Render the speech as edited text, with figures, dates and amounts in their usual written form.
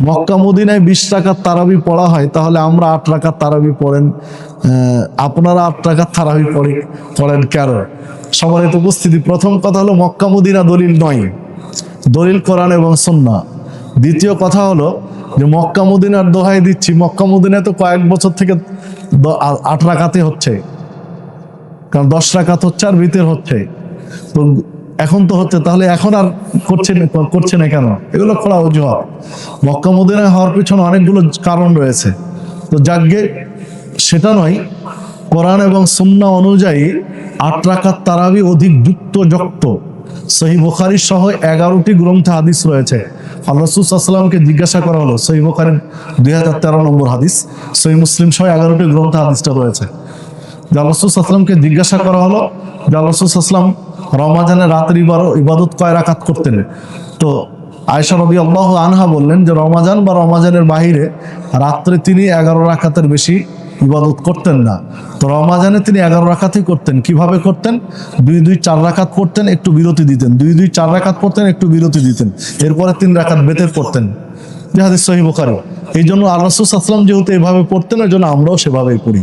মক্কা মদিনায় 20 রাকাত তারাবি পড়া হয়, তাহলে আমরা 8 রাকাত তারাবি পড়েন, আপনারা 8 রাকাত তারাবি পড়েন কেন? সম্মানিত উপস্থিতি, প্রথম কথা হলো মক্কা মদিনা দলিল নয়, দলিল কোরআন এবং সুন্নাহ। দ্বিতীয় কথা হলো যে মক্কা মদিনার দোহাই দিচ্ছি, মক্কা মদিনায় তো কয়েক বছর থেকে 8 রাকাতে হচ্ছে, কারণ 10 রাকাত হচ্ছে আর ভিতর হচ্ছে, তো এখন তো হচ্ছে, তাহলে এখন আর করছে না কেন? এগুলো খোলা অজুহাত। মক্কা মদিনায় হওয়ার পিছনে অনেকগুলো কারণ রয়েছে, তো যাকগে সেটা নয়। কোরআন এবং সুন্নাহ অনুযায়ী 8 রাকাত তারাবি অধিক যুক্ত। সহিহ বুখারী সহ 11টি গ্রন্থে হাদিস রয়েছে। আল্লাহ রাসূল সাল্লাল্লাহু আলাইহি ওয়াসাল্লামকে জিজ্ঞাসা করা হলো, সহিহ বুখারীর 2013 নম্বর হাদিস, সহিহ মুসলিম সহ 11টি গ্রন্থে হাদিসটা রয়েছে। আল্লাহ রাসূল সাল্লাল্লাহু আলাইহি ওয়াসাল্লামকে জিজ্ঞাসা করা হলো যে আল্লাহ রাসূল সাল্লাল্লাহু আলাইহি ওয়াসাল্লাম রমাজানের রাতের ইবাদত কয় রাকাত করতেন? তো আয়েশা রাদিয়াল্লাহু আনহা বললেন যে রমাজান বা রমাজানের বাহিরে রাত্রে তিনি 11 রাকাতের বেশি ইবাদত করতেন না। তো রমাজানে তিনি 11 রাকাতই করতেন। কিভাবে করতেন? 2-2 4 রাকাত পড়তেন, একটু বিরতি দিতেন, 2-2 4 রাকাত পড়তেন, একটু বিরতি দিতেন, এরপরে 3 রাকাত বেতের পড়তেন। যে হাদিস সহিহ বুখারী। এই জন্য আল্লাহ রাসূল সাল্লাল্লাহু আলাইহি ওয়াসাল্লাম যেহেতু এভাবে পড়তেন, এর জন্য আমরাও সেভাবেই পড়ি।